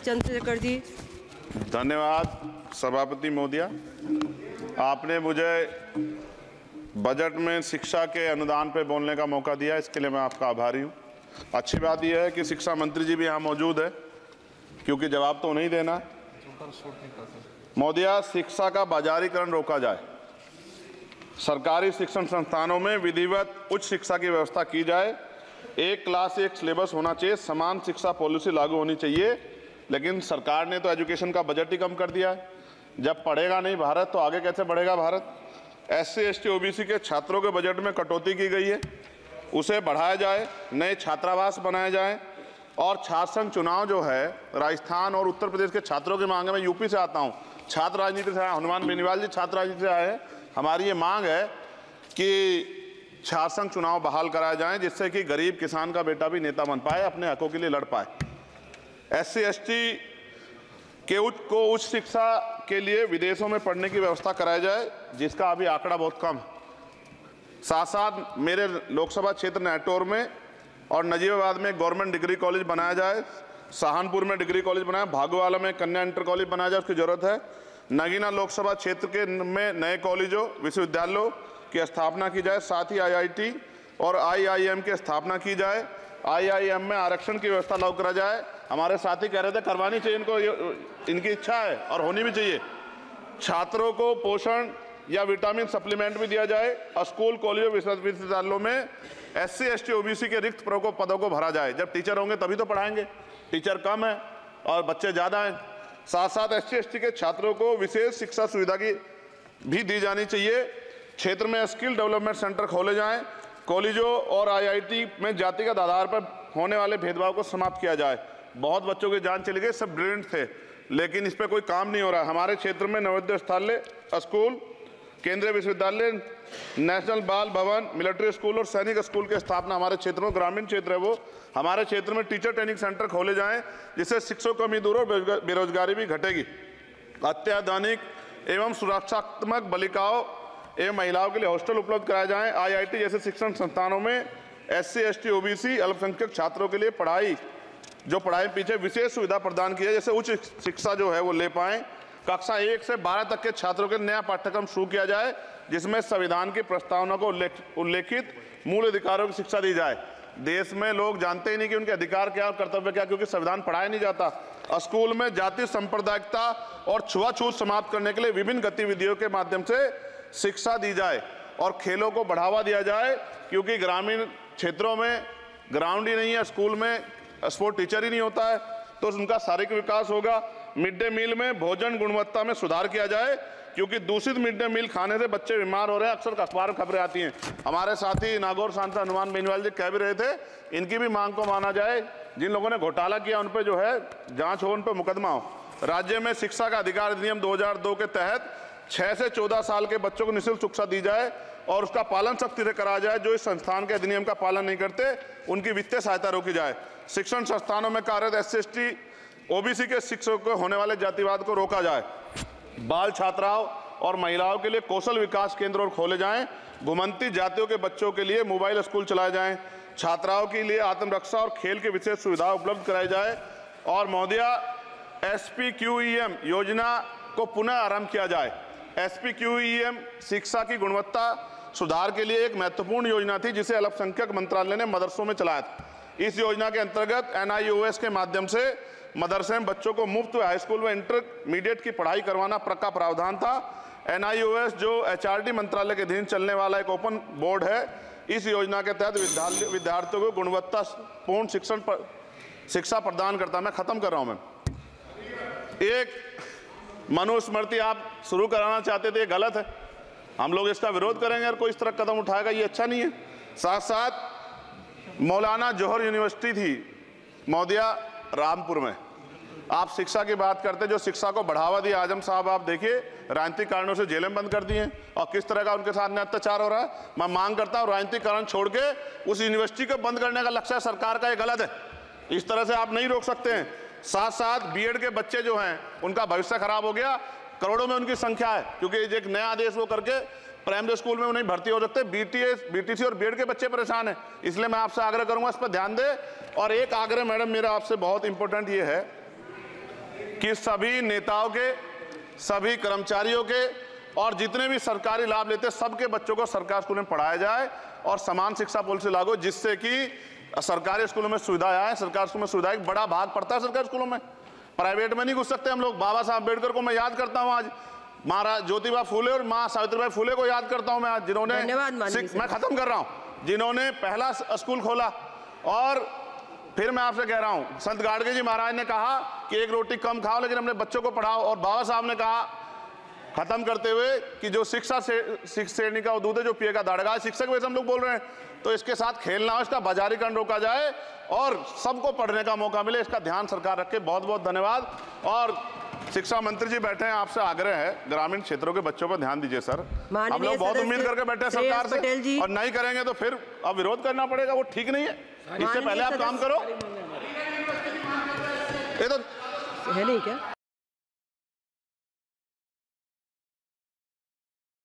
चंद्रशेखर जी। धन्यवाद सभापति महोदया। आपने मुझे बजट में शिक्षा के अनुदान पर बोलने का मौका दिया, इसके लिए मैं आपका आभारी हूँ। अच्छी बात यह है कि शिक्षा मंत्री जी भी यहाँ मौजूद है, क्योंकि जवाब तो नहीं देना। महोदया, शिक्षा का बाजारीकरण रोका जाए, सरकारी शिक्षण संस्थानों में विधिवत उच्च शिक्षा की व्यवस्था की जाए, एक क्लास एक सिलेबस होना चाहिए, समान शिक्षा पॉलिसी लागू होनी चाहिए। लेकिन सरकार ने तो एजुकेशन का बजट ही कम कर दिया है। जब पढ़ेगा नहीं भारत तो आगे कैसे बढ़ेगा भारत। SC ST OBC के छात्रों के बजट में कटौती की गई है, उसे बढ़ाया जाए, नए छात्रावास बनाए जाएं और छात्र संघ चुनाव जो है राजस्थान और उत्तर प्रदेश के छात्रों की मांग है। मैं यूपी से आता हूँ, छात्र राजनीति से आया, हनुमान बेनीवाल जी छात्र राजनीति से आए हैं। हमारी ये मांग है कि छात्र संघ चुनाव बहाल कराए जाएं, जिससे कि गरीब किसान का बेटा भी नेता बन पाए, अपने हकों के लिए लड़ पाए। SC ST के उच्च शिक्षा के लिए विदेशों में पढ़ने की व्यवस्था कराई जाए, जिसका अभी आंकड़ा बहुत कम है। साथ साथ मेरे लोकसभा क्षेत्र नैटौर में और नजीबाबाद में गवर्नमेंट डिग्री कॉलेज बनाया जाए, सहारनपुर में डिग्री कॉलेज बनाया, भागोवाला में कन्या इंटर कॉलेज बनाया जाए, उसकी जरूरत है। नगीना लोकसभा क्षेत्र के में नए कॉलेजों विश्वविद्यालयों की स्थापना की जाए, साथ ही IIT और IIM की स्थापना की जाए। IIM में आरक्षण की व्यवस्था लागू करा जाए। हमारे साथी कह रहे थे करवानी चाहिए इनको, इनकी इच्छा है और होनी भी चाहिए। छात्रों को पोषण या विटामिन सप्लीमेंट भी दिया जाए। स्कूल कॉलेजों विश्वविद्यालयों में SC ST OBC के रिक्त पदों को भरा जाए। जब टीचर होंगे तभी तो पढ़ाएंगे, टीचर कम है और बच्चे ज़्यादा हैं। साथ साथ SC ST के छात्रों को विशेष शिक्षा सुविधा की भी दी जानी चाहिए। क्षेत्र में स्किल डेवलपमेंट सेंटर खोले जाएं। कॉलेजों और IIT में जातिगत आधार पर होने वाले भेदभाव को समाप्त किया जाए। बहुत बच्चों की जान चली गई, सब ब्रिलियंट थे, लेकिन इस पर कोई काम नहीं हो रहा। हमारे क्षेत्र में नवोदय विद्यालय स्कूल, केंद्रीय विश्वविद्यालय, नेशनल बाल भवन, मिलिट्री स्कूल और सैनिक स्कूल की स्थापना हमारे क्षेत्र में, ग्रामीण क्षेत्र है वो, हमारे क्षेत्र में टीचर ट्रेनिंग सेंटर खोले जाएं, जिससे शिक्षकों की कमी दूर और बेरोजगारी भी घटेगी। अत्याधुनिक एवं सुरक्षात्मक बालिकाओं एवं महिलाओं के लिए हॉस्टल उपलब्ध कराए जाएं। IIT जैसे शिक्षण संस्थानों में SC ST OBC अल्पसंख्यक छात्रों के लिए पढ़ाई पीछे विशेष सुविधा प्रदान की है, जैसे उच्च शिक्षा जो है वो ले पाएं। कक्षा 1 से 12 तक के छात्रों के नया पाठ्यक्रम शुरू किया जाए, जिसमें संविधान की प्रस्तावना को उल्लेखित मूल अधिकारों की शिक्षा दी जाए। देश में लोग जानते ही नहीं कि उनके अधिकार क्या और कर्तव्य क्या, क्योंकि संविधान पढ़ाया नहीं जाता। स्कूल में जाति सांप्रदायिकता और छुआछूत समाप्त करने के लिए विभिन्न गतिविधियों के माध्यम से शिक्षा दी जाए और खेलों को बढ़ावा दिया जाए, क्योंकि ग्रामीण क्षेत्रों में ग्राउंड ही नहीं है, स्कूल में स्पोर्ट टीचर ही नहीं होता है, तो उनका शारीरिक विकास होगा। मिड डे मील में भोजन गुणवत्ता में सुधार किया जाए, क्योंकि दूषित मिड डे मील खाने से बच्चे बीमार हो रहे हैं, अक्सर अखबार में खबरें आती हैं। हमारे साथी नागौर सांसद हनुमान बेनीवाल जी कह भी रहे थे, इनकी भी मांग को माना जाए। जिन लोगों ने घोटाला किया उन पर जो है जांच हो, उन पर मुकदमा हो। राज्य में शिक्षा का अधिकार अधिनियम 2002 के तहत 6 से 14 साल के बच्चों को निःशुल्क शिक्षा दी जाए और उसका पालन सख्ती से कराया जाए। जो इस संस्थान के अधिनियम का पालन नहीं करते उनकी वित्तीय सहायता रोकी जाए। शिक्षण संस्थानों में कार्यरत SC ST OBC के शिक्षकों को होने वाले जातिवाद को रोका जाए। बाल छात्राओं और महिलाओं के लिए कौशल विकास केंद्र खोले जाएं। घुमंती जातियों के बच्चों के लिए मोबाइल स्कूल चलाए जाएं। छात्राओं के लिए आत्मरक्षा और खेल की विशेष सुविधा उपलब्ध कराई जाए। और महोदया, SPQEM योजना को पुनः आरंभ किया जाए। SPQEM शिक्षा की गुणवत्ता सुधार के लिए एक महत्वपूर्ण योजना थी, जिसे अल्पसंख्यक मंत्रालय ने मदरसों में चलाया था। इस योजना के अंतर्गत NIOS के माध्यम से मदरसे में बच्चों को मुफ्त हाई स्कूल व इंटरमीडिएट की पढ़ाई करवाना का प्रावधान था। NIOS जो HRD मंत्रालय के अधीन चलने वाला एक ओपन बोर्ड है, इस योजना के तहत विद्यार्थियों को गुणवत्तापूर्ण शिक्षा प्रदान करता है। मैं खत्म कर रहा हूं। मैं एक मनुस्मृति आप शुरू कराना चाहते थे, ये गलत है, हम लोग इसका विरोध करेंगे और कोई इस तरह कदम उठाएगा, ये अच्छा नहीं है। साथ साथ मौलाना जौहर यूनिवर्सिटी थी महोदया रामपुर में, आप शिक्षा की बात करते, जो शिक्षा को बढ़ावा दिया आजम साहब, आप देखिए राजनीतिक कारणों से जेलें बंद कर दी हैं और किस तरह का उनके साथ अत्याचार हो रहा है। मैं मांग करता हूं राजनीतिक कारण छोड़ के उस यूनिवर्सिटी को बंद करने का लक्ष्य सरकार का, ये गलत है, इस तरह से आप नहीं रोक सकते हैं। साथ साथ BEd के बच्चे जो हैं उनका भविष्य खराब हो गया, करोड़ों में उनकी संख्या है, क्योंकि एक नया आदेश वो करके प्राइमरी स्कूल में नहीं भर्ती हो सकते। BTC और BEd के बच्चे परेशान हैं। इसलिए मैं आपसे आग्रह करूंगा इस पर ध्यान दें। और एक आग्रह मैडम मेरा आपसे बहुत इंपॉर्टेंट ये है कि सभी नेताओं के, सभी कर्मचारियों के और जितने भी सरकारी लाभ लेते हैं सबके बच्चों को सरकारी स्कूल में पढ़ाया जाए और समान शिक्षा पॉलिसी लागू, जिससे कि सरकारी स्कूलों में सुविधाएं आए। सरकारी स्कूल में सुविधाएं एक बड़ा भाग पड़ता है सरकारी स्कूलों में, प्राइवेट में नहीं घुस सकते हम लोग। बाबा साहब अम्बेडकर को मैं याद करता हूं, आज महाराज ज्योतिबा फूले और मां सावित्रीबाई फूले को याद करता हूं मैं आज, जिन्होंने, मैं खत्म कर रहा हूं, जिन्होंने पहला स्कूल खोला। और फिर मैं आपसे कह रहा हूं, संत गाडगे जी महाराज ने कहा कि एक रोटी कम खाओ लेकिन अपने बच्चों को पढ़ाओ। और बाबा साहब ने कहा खत्म करते हुए कि जो शिक्षा श्रेणी का दूध है जो पिएगा दाड़ेगा। शिक्षक वैसे हम लोग बोल रहे हैं, तो इसके साथ खेलना, इसका बाजारीकरण रोका जाए और सबको पढ़ने का मौका मिले, इसका ध्यान सरकार रखे। बहुत बहुत धन्यवाद। और शिक्षा मंत्री जी बैठे हैं, आपसे आग्रह है ग्रामीण क्षेत्रों के बच्चों पर ध्यान दीजिए सर। हम लोग बहुत उम्मीद करके बैठे हैं सरकार से, और नहीं करेंगे तो फिर अब विरोध करना पड़ेगा, वो ठीक नहीं है। इससे पहले आप काम करो। ये तो है नहीं क्या?